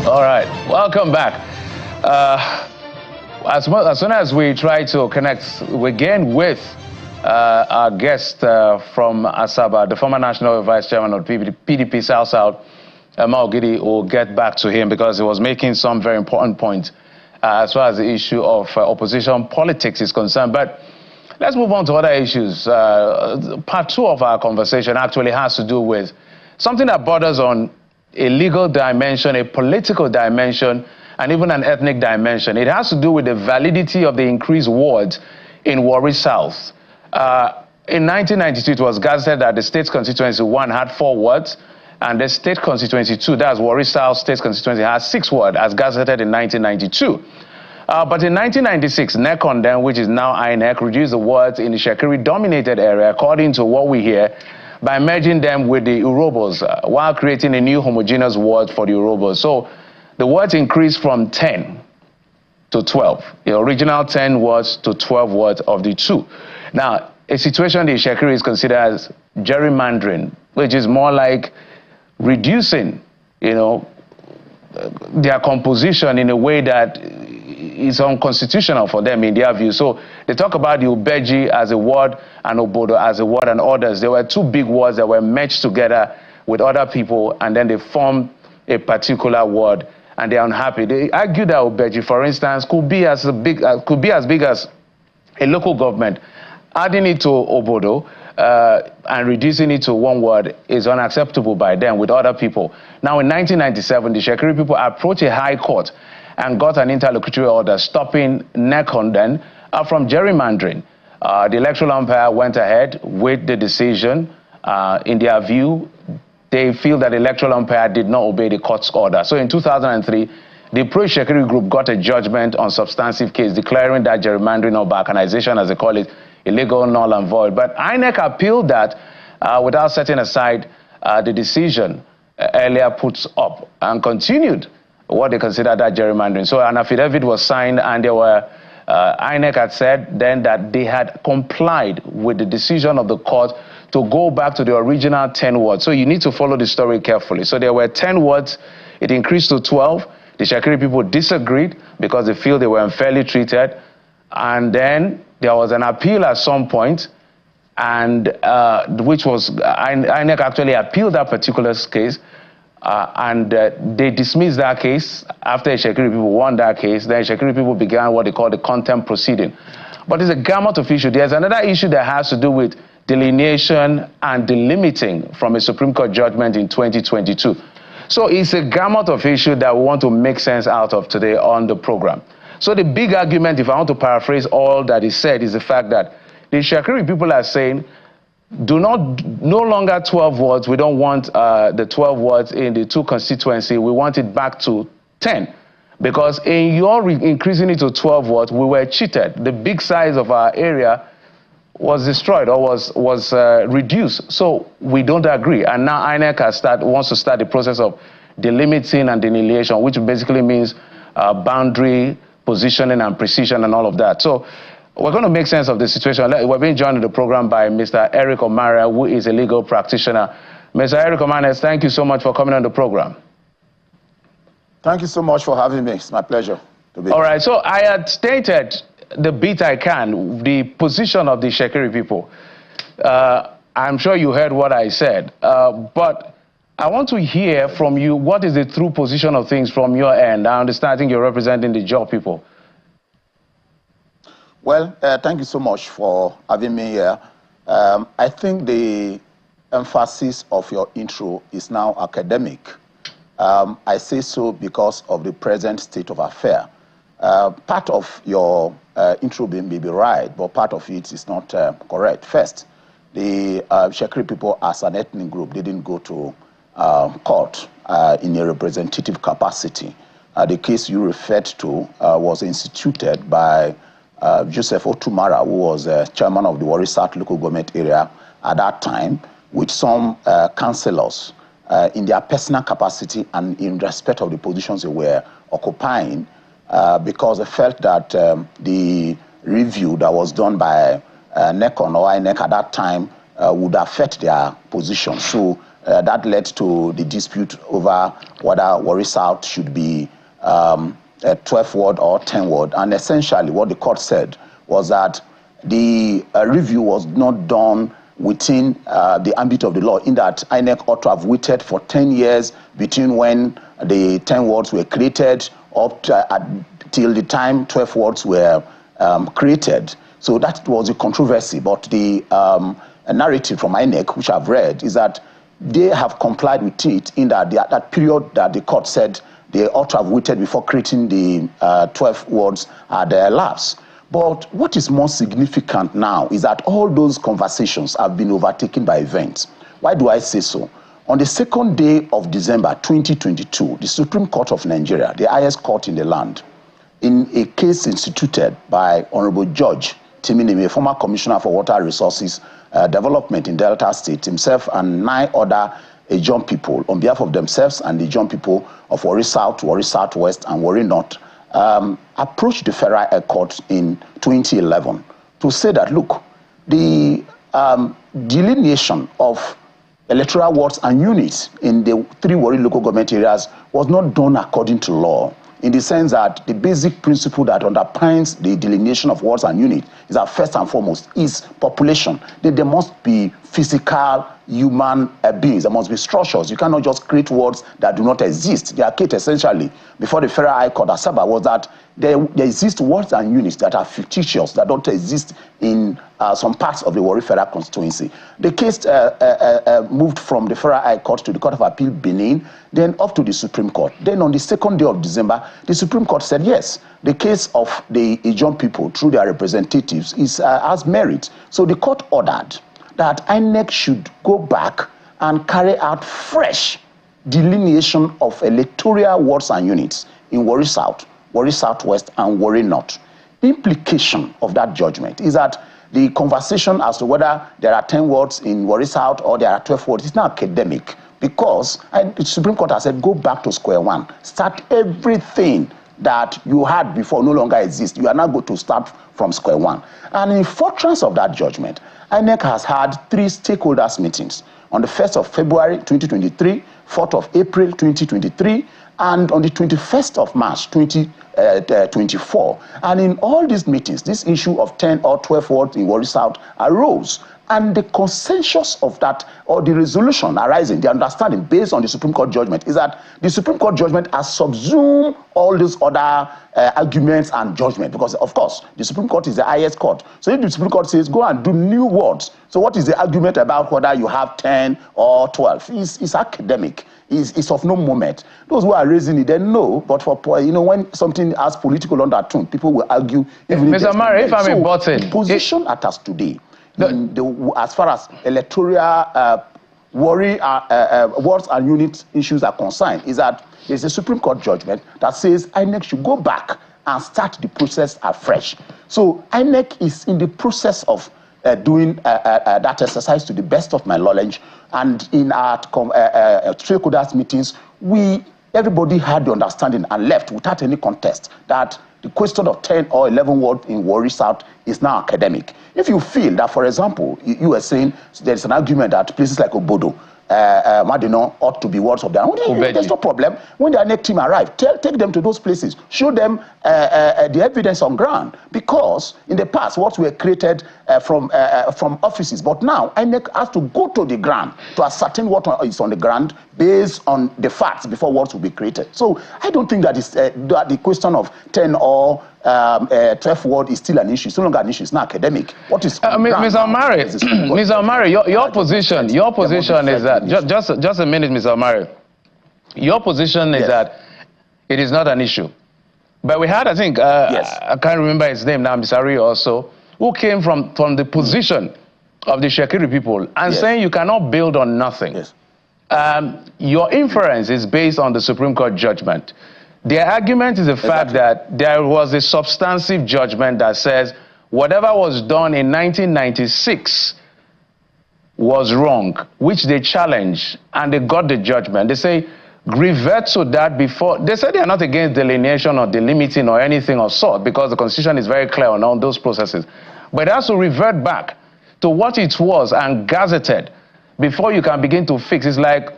All right, welcome back. As soon as we try to connect again with our guest from Asaba, the former national vice chairman of PDP South, Maogidi, will get back to him because he was making some very important points as far as the issue of opposition politics is concerned. But let's move on to other issues. Part two of our conversation actually has to do with something that borders on a legal dimension, a political dimension, and even an ethnic dimension. It has to do with the validity of the increased wards in Warri South. In 1992, it was gazetted that the state constituency 1 had 4 wards, and the state constituency 2, that's Warri South state constituency, has 6 wards, as gazetted in 1992. But in 1996, NECON then, which is now INEC, reduced the wards in the Shekiri-dominated area, according to what we hear, by merging them with the Urobos, while creating a new homogeneous ward for the Urobos. So the wards increased from 10 to 12. The original 10 wards to 12 wards of the 2. Now, a situation the Shekiri is considered as gerrymandering, which is more like reducing, their composition in a way that is unconstitutional for them in their view. So they talk about the Ubeji as a ward and Obodo as a ward and others. There were 2 big wards that were merged together with other people, and then they formed a particular ward, and they're unhappy. They argue that Ubeji, for instance, could be as big as a local government. Adding it to Obodo and reducing it to 1 ward is unacceptable by them with other people. Now, in 1997, the Shekiri people approached a high court and got an interlocutory order stopping NECON then from gerrymandering. The electoral umpire went ahead with the decision. In their view, they feel that the electoral umpire did not obey the court's order. So in 2003, the pro-Shekiri group got a judgment on substantive case declaring that gerrymandering or balkanization, as they call it, illegal, null and void. But INEC appealed that without setting aside the decision earlier put up and continued what they considered that gerrymandering. So an affidavit was signed, and there were INEC had said then that they had complied with the decision of the court to go back to the original 10 wards. So you need to follow the story carefully. So there were 10 wards, it increased to 12. The Shekiri people disagreed because they feel they were unfairly treated. And then there was an appeal at some point, and which was, INEC actually appealed that particular case, and they dismissed that case. After the Shekiri people won that case, then Shekiri people began what they call the contempt proceeding. But it's a gamut of issue. There's another issue that has to do with delineation and delimiting from a Supreme Court judgment in 2022. So it's a gamut of issue that we want to make sense out of today on the program. So the big argument, if I want to paraphrase all that is said, is the fact that the Shekiri people are saying, no longer 12 wards. We don't want the 12 wards in the 2 constituency. We want it back to 10. Because in your increasing it to 12 wards, we were cheated. The big size of our area was destroyed or was reduced. So we don't agree. And now INEC wants to start the process of delimiting and delineation, which basically means boundary, positioning and precision and all of that. So we're going to make sense of the situation. We're being joined in the program by Mr. Eric Omara, who is a legal practitioner. Mr. Eric Omara, thank you so much for coming on the program. Thank you so much for having me. It's my pleasure to be here. All right, so I had stated the bit I can, the position of the Shekiri people. I'm sure you heard what I said, but I want to hear from you, what is the true position of things from your end? I understand, I think you're representing the Jaw people. Well, thank you so much for having me here. I think the emphasis of your intro is now academic. I say so because of the present state of affairs. Part of your intro may be right, but part of it is not correct. First, the Shekiri people as an ethnic group didn't go to court in a representative capacity. The case you referred to was instituted by Joseph Otumara, who was chairman of the Warri South local government area at that time, with some councillors in their personal capacity and in respect of the positions they were occupying, because they felt that the review that was done by NECON or INEC at that time would affect their position. So that led to the dispute over whether Warri South should be a 12-ward or 10-ward. And essentially what the court said was that the review was not done within the ambit of the law, in that INEC ought to have waited for 10 years between when the 10 wards were created up to, till the time 12 wards were created. So that was a controversy. But the narrative from INEC, which I've read, is that they have complied with it, in that that period that the court said they ought to have waited before creating the 12 wards had elapsed. But what is more significant now is that all those conversations have been overtaken by events. Why do I say so? On the 2nd day of December 2022, the Supreme Court of Nigeria, the highest court in the land, in a case instituted by Honorable Judge Timinimi, a former Commissioner for Water Resources Development in Delta State, himself and 9 other Ijaw people, on behalf of themselves and the Ijaw people of Warri South, Warri Southwest, and Warri North, approached the Federal High Court in 2011 to say that, look, the delineation of electoral wards and units in the 3 Warri local government areas was not done according to law, in the sense that the basic principle that underpins the delineation of wards and units is that, first and foremost, is population. There must be physical human beings. There must be structures. You cannot just create wards that do not exist. The case essentially before the Federal High Court Asaba was that there exist wards and units that are fictitious, that don't exist in some parts of the Warri Federal constituency. The case moved from the Federal High Court to the Court of Appeal Benin, then up to the Supreme Court. Then on the 2nd day of December, the Supreme Court said, yes, the case of the Ijaw people through their representatives has merit. So the court ordered that INEC should go back and carry out fresh delineation of electoral wards and units in Warri South, Warri Southwest, and Warri North. The implication of that judgment is that the conversation as to whether there are 10 wards in Warri South or there are 12 wards is now academic, because the Supreme Court has said, go back to square one. Start everything that you had before no longer exists. You are now going to start from square one. And in furtherance of that judgment, INEC has had 3 stakeholders meetings on the 1st of February 2023, 4th of April 2023, and on the 21st of March 2024. And in all these meetings, this issue of 10 or 12 wards in Warri South arose. And the consensus of that, or the resolution arising, the understanding based on the Supreme Court judgment, is that the Supreme Court judgment has subsumed all these other arguments and judgment, because, of course, the Supreme Court is the highest court. So if the Supreme Court says, go and do new wards, so what is the argument about whether you have 10 or 12? It's academic. It's of no moment. Those who are raising it, they know, but for, when something has political undertone, people will argue. Mr. Murray, if I'm important, the position at us today, as far as electoral Warri wards and unit issues are concerned, is that there's a Supreme Court judgment that says INEC should go back and start the process afresh. So INEC is in the process of doing that exercise, to the best of my knowledge, and in our stakeholders meetings, everybody had the understanding and left without any contest that the question of 10 or 11 wards in Warri South is now academic. If you feel that, for example, you were saying there's an argument that places like Obodo, Madino ought to be wards of their own, there's no problem. When the INEC team arrive, take them to those places, show them the evidence on ground, because in the past wards were created from offices, but now INEC has to go to the ground to ascertain what is on the ground based on the facts before wards will be created. So I don't think that that the question of 10 or 12 ward is still an issue. It's no longer an issue. It's not academic. What is Mr. Murray, your position is that just a minute, Mr. Murray. Your position is that it is not an issue. But we had, I think, I can't remember his name now, Mr. Ari also, who came from the position of the Shekiri people and saying you cannot build on nothing. Yes. Your inference is based on the Supreme Court judgment. Their argument is the fact that there was a substantive judgment that says whatever was done in 1996 was wrong, which they challenged, and they got the judgment. They say, revert to that before. They say they are not against delineation or delimiting or anything of sort, because the Constitution is very clear on all those processes. But it has to revert back to what it was and gazetted before you can begin to fix. It's like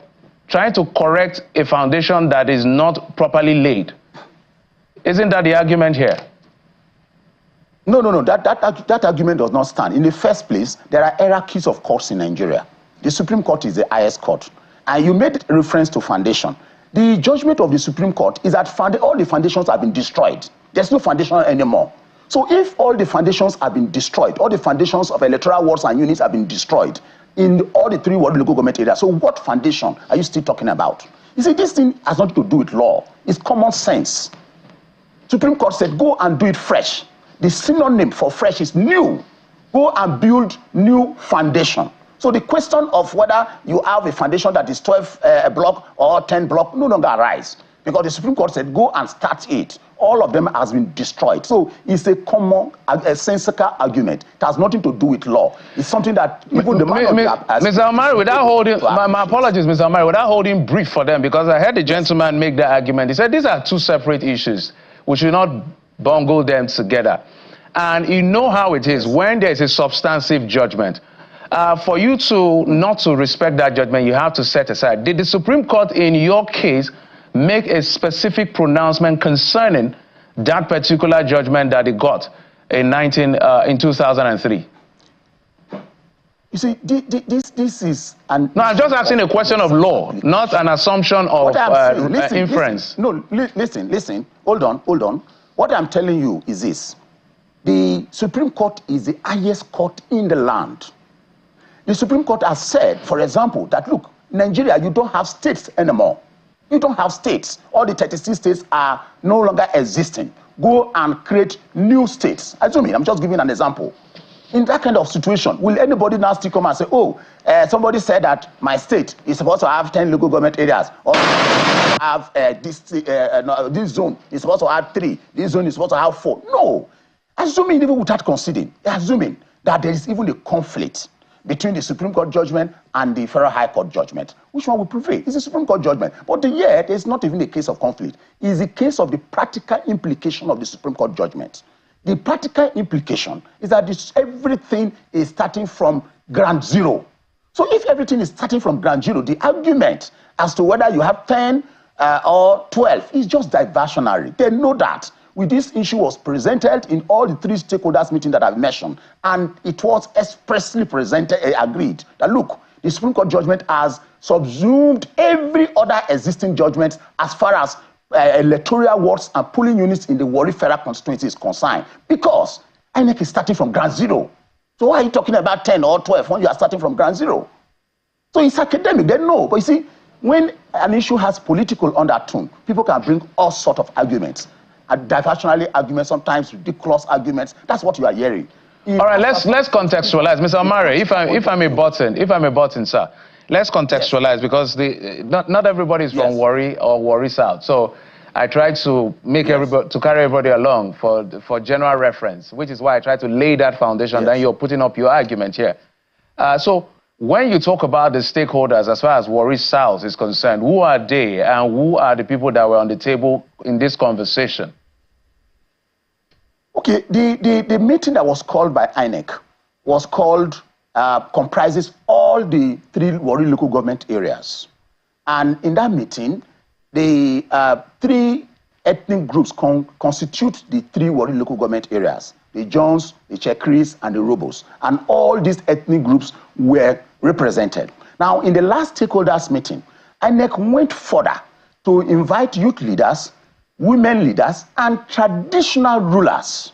trying to correct a foundation that is not properly laid. Isn't that the argument here? No. That argument does not stand. In the first place, there are hierarchies of courts in Nigeria. The Supreme Court is the highest court. And you made reference to foundation. The judgment of the Supreme Court is that all the foundations have been destroyed. There's no foundation anymore. So if all the foundations have been destroyed, all the foundations of electoral wards and units have been destroyed in all the 3 Warri local government areas, so what foundation are you still talking about? You see, this thing has nothing to do with law. It's common sense. Supreme Court said, go and do it fresh. The synonym for fresh is new. Go and build new foundation. So the question of whether you have a foundation that is 12 block or 10 block no longer arise, because the Supreme Court said, go and start it. All of them has been destroyed. So it's a common, sensical argument. It has nothing to do with law. It's something that even the man Mr. Omari, without holding, my apologies, Mr. Omari, without holding brief for them, because I heard the gentleman make that argument. He said these are 2 separate issues. We should not bungle them together. And you know how it is when there is a substantive judgment. For you not to respect that judgment, you have to set aside. Did the Supreme Court, in your case, make a specific pronouncement concerning that particular judgment that it got in 2003? You see, this is an... No, I'm just asking a question of law, not an assumption of inference. Listen. Hold on. What I'm telling you is this. The Supreme Court is the highest court in the land. The Supreme Court has said, for example, that, look, Nigeria, you don't have states anymore. You don't have states. All the 36 states are no longer existing. Go and create new states. Assuming, I'm just giving an example. In that kind of situation, will anybody now still come and say, oh, somebody said that my state is supposed to have 10 local government areas, or have this zone is supposed to have 3, this zone is supposed to have 4. No. Assuming, even without considering, assuming that there is even a conflict between the Supreme Court judgment and the Federal High Court judgment, which one will prevail? It's the Supreme Court judgment. But yet, it's not even a case of conflict. It's a case of the practical implication of the Supreme Court judgment. The practical implication is that everything is starting from ground zero. So if everything is starting from ground zero, the argument as to whether you have 10 or 12 is just diversionary. They know that. This issue was presented in all the 3 stakeholders meetings that I've mentioned, and it was expressly agreed that, look, the Supreme Court judgment has subsumed every other existing judgment as far as electoral wards and polling units in the Warri federal constituency is concerned, because INEC is starting from ground zero. So why are you talking about 10 or 12 when you are starting from ground zero? So it's academic, they know. But you see, when an issue has political undertone, people can bring all sorts of arguments. Diversionary arguments, sometimes ridiculous arguments. That's what you are hearing. All right, let's contextualize, Mr. Omari. If I'm a button, sir, let's contextualize, because not everybody is from Warri or Warri South. So I try to make carry everybody along for general reference, which is why I try to lay that foundation. Then you're putting up your argument here. So when you talk about the stakeholders, as far as Warri South is concerned, who are they and who are the people that were on the table in this conversation? Okay, the meeting that was called by INEC comprises all the 3 Warri local government areas. And in that meeting, the 3 ethnic groups constitute the 3 Warri local government areas: the Jones, the Chekris, and the Robos. And all these ethnic groups were represented. Now, in the last stakeholders meeting, INEC went further to invite youth leaders, women leaders, and traditional rulers.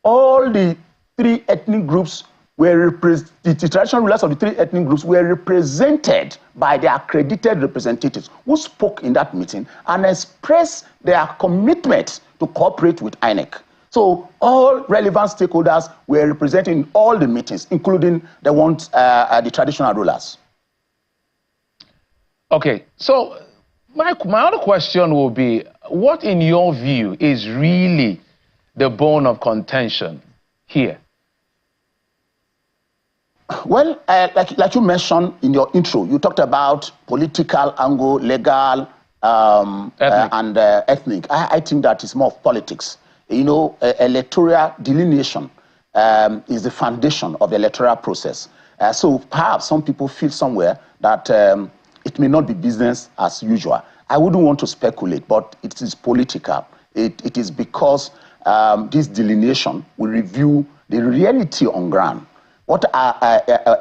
All the 3 ethnic groups the traditional rulers of the 3 ethnic groups were represented by their accredited representatives who spoke in that meeting and expressed their commitment to cooperate with INEC. So all relevant stakeholders were represented in all the meetings, including the traditional rulers. Okay, so my other question will be, what in your view is really the bone of contention here? Well, like you mentioned in your intro, you talked about political angle, legal, and ethnic. I think that is more of politics. You know, electoral delineation is the foundation of the electoral process. So perhaps some people feel somewhere that it may not be business as usual. I wouldn't want to speculate, but it is political. It is because this delineation will review the reality on ground. What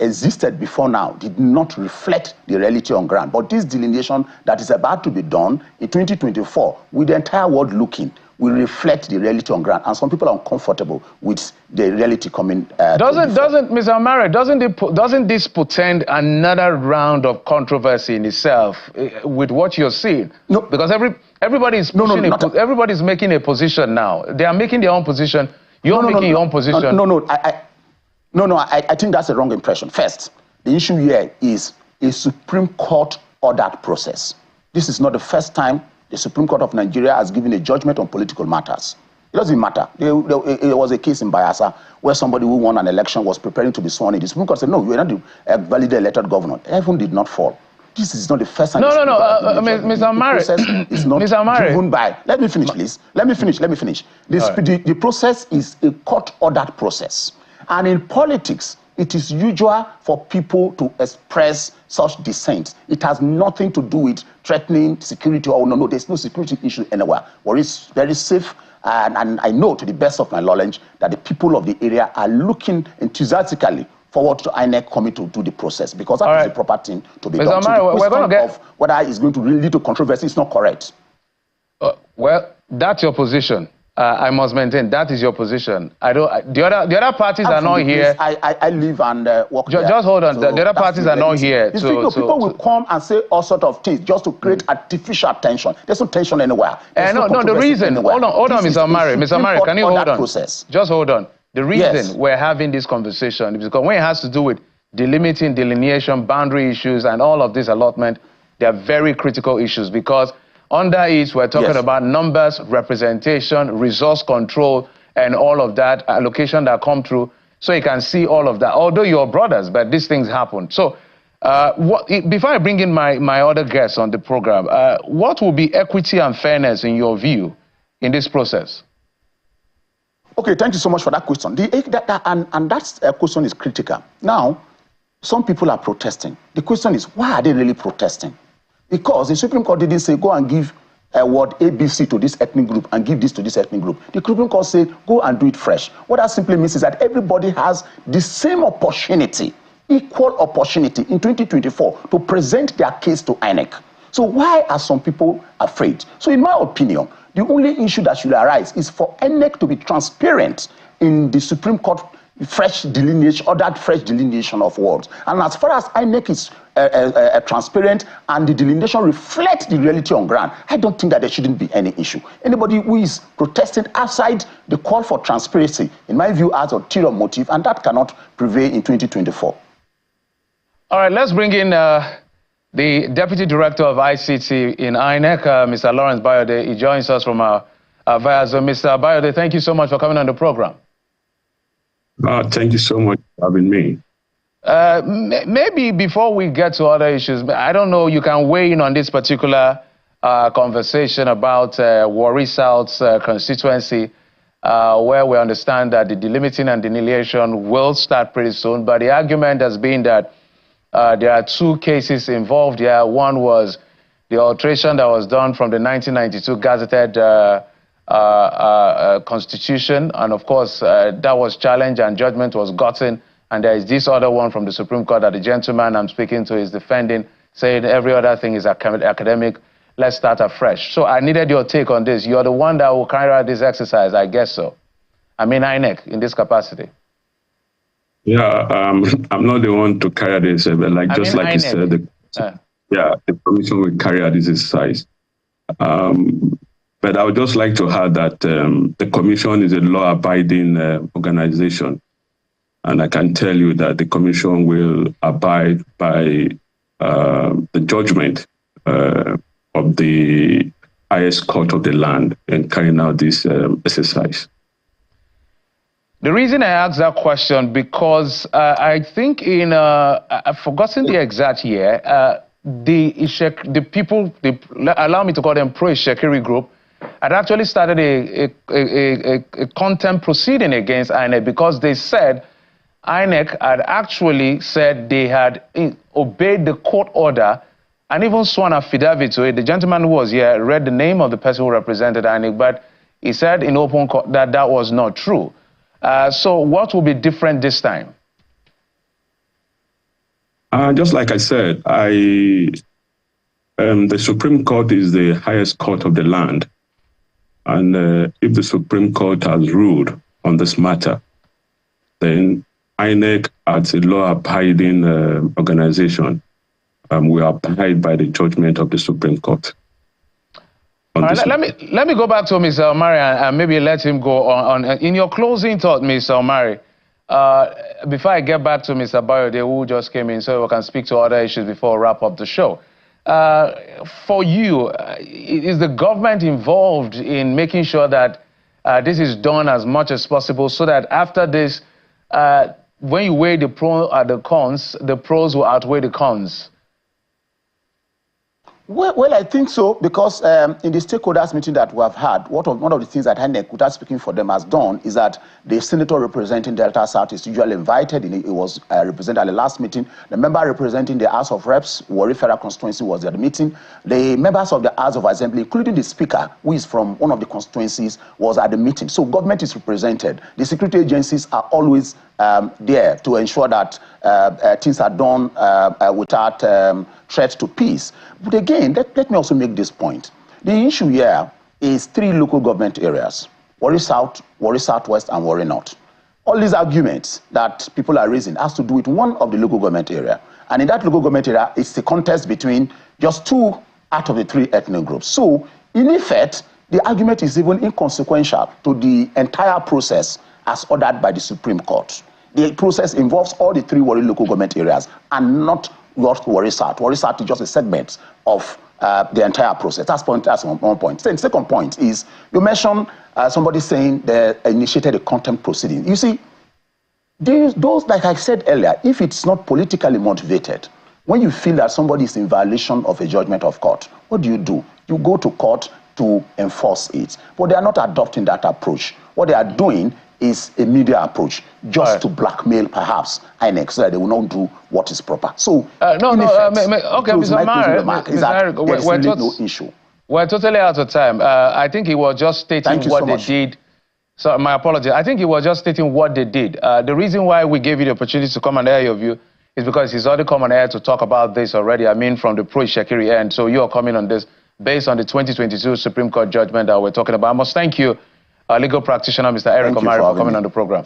existed before now did not reflect the reality on ground. But this delineation that is about to be done in 2024, with the entire world looking, will reflect the reality on ground. And some people are uncomfortable with the reality coming. Doesn't Mr. Amare, doesn't this portend another round of controversy in itself with what you're seeing? No, because everybody's everybody's making a position now. They are making their own position. You're making your own position. I think that's a wrong impression. First, the issue here is a Supreme Court ordered process. This is not the first time the Supreme Court of Nigeria has given a judgment on political matters. It doesn't matter. There was a case in Bayelsa where somebody who won an election was preparing to be sworn in. The Supreme Court said, no, you are not a validly elected governor. Heaven did not fall. This is not the first time. Mr. Amare, the process is not driven by. Let me finish, please. Let me finish. The process is a court-ordered process. And in politics, it is usual for people to express such dissent. It has nothing to do with threatening security or no, there's no security issue anywhere. Warri is very safe, and I know to the best of my knowledge that the people of the area are looking enthusiastically forward to INEC coming to do the process, because that is the proper thing to be done. So the question of whether it's going to really lead to controversy is not correct. Well, that's your position. I must maintain that is your position. I don't. The other parties are not here. I live and work. Just hold on. So the other parties are not here. People will come and say all sorts of things just to create artificial tension. There's no tension anywhere. No, the reason. Hold on, Mr. Amare. Mr. Amare, can you hold on? Just hold on. The reason we're having this conversation is because when it has to do with delimiting, delineation, boundary issues, and all of this allotment, they are very critical issues, because under it, we're talking about numbers, representation, resource control, and all of that, allocation that come through, so you can see all of that. Although you're brothers, but these things happen. So before I bring in my other guests on the program, what will be equity and fairness in your view in this process? Okay, thank you so much for that question. That question is critical. Now, some people are protesting. The question is, why are they really protesting? Because the Supreme Court didn't say, go and give a word ABC to this ethnic group and give this to this ethnic group. The Supreme Court said, go and do it fresh. What that simply means is that everybody has the same opportunity, equal opportunity in 2024 to present their case to INEC. So why are some people afraid? So in my opinion, the only issue that should arise is for INEC to be transparent in the Supreme Court fresh delineation, ordered fresh delineation of wards. And as far as INEC is transparent and the delineation reflects the reality on ground, I don't think that there shouldn't be any issue. Anybody who is protesting outside the call for transparency, in my view, has ulterior motive, and that cannot prevail in 2024. All right, let's bring in the Deputy Director of ICT in INEC, Mr. Lawrence Bayode. He joins us from via Zoom. Mr. Bayode, thank you so much for coming on the program. Thank you so much for having me. Maybe before we get to other issues, I don't know, you can weigh in on this particular conversation about Warri South's constituency, where we understand that the delimiting and delineation will start pretty soon. But the argument has been that there are two cases involved here. One was the alteration that was done from the 1992 gazetted constitution, and of course that was challenged and judgment was gotten, and there is this other one from the Supreme Court that the gentleman I'm speaking to is defending, saying every other thing is academic, let's start afresh. So I needed your take on this. You're the one that will carry out this exercise, I guess so. I mean INEC in this capacity. Yeah, I'm not the one to carry this, but like you said, the commission will carry out this exercise. But I would just like to add that the commission is a law-abiding organization. And I can tell you that the commission will abide by the judgment of the highest court of the land in carrying out this exercise. The reason I asked that question, because I think in, I've forgotten the exact year, the people, allow me to call them pro-Ishekiri group, had actually started a contempt proceeding against INEC because they said INEC had actually said they had obeyed the court order and even sworn affidavit to it. The gentleman who was here read the name of the person who represented INEC, but he said in open court that that was not true. So what will be different this time? Just like I said, the Supreme Court is the highest court of the land. And if the Supreme Court has ruled on this matter, then INEC, as a law-abiding organization, will abide by the judgment of the Supreme Court. All right, let me go back to Mr. Omari and maybe let him go on. In your closing thought, Mr. Omari, before I get back to Mr. Bayode, who just came in, so we can speak to other issues before we wrap up the show. For you, is the government involved in making sure that this is done as much as possible so that after this, when you weigh the pros and the cons, the pros will outweigh the cons? Well, I think so, because in the stakeholders meeting that we have had, one of the things that INEC, without speaking for them, has done is that the senator representing Delta South is usually invited. It was represented at the last meeting. The member representing the House of Reps, Warri Federal Constituency, was at the meeting. The members of the House of Assembly, including the Speaker, who is from one of the constituencies, was at the meeting. So government is represented. The security agencies are always there to ensure that things are done without threat to peace. But again, let me also make this point. The issue here is 3 local government areas: Warri South, Warri Southwest, and Warri North. All these arguments that people are raising has to do with one of the local government area. And in that local government area, it's the contest between just 2 out of the 3 ethnic groups. So, in effect, the argument is even inconsequential to the entire process as ordered by the Supreme Court. The process involves all the 3 Warri local government areas and not Warri South. Warri South is just a segment of the entire process. That's one point. The second point is, you mentioned somebody saying they initiated a contempt proceeding. You see, those, like I said earlier, if it's not politically motivated, when you feel that somebody is in violation of a judgment of court, what do? You go to court to enforce it. But they are not adopting that approach. What they are doing is a media approach, just to blackmail perhaps INEC so that they will not do what is proper. So, okay, Mr. Omari, no issue. We're totally out of time. I think he was just stating what they did. So, my apologies. I think he was just stating what they did. The reason why we gave you the opportunity to come and air your view is because he's already come on air to talk about this already. I mean, from the pro-Shakiri end. So you are coming on this based on the 2022 Supreme Court judgment that we're talking about. I must thank you, legal practitioner, Mr. Eric Omari, for coming on the program.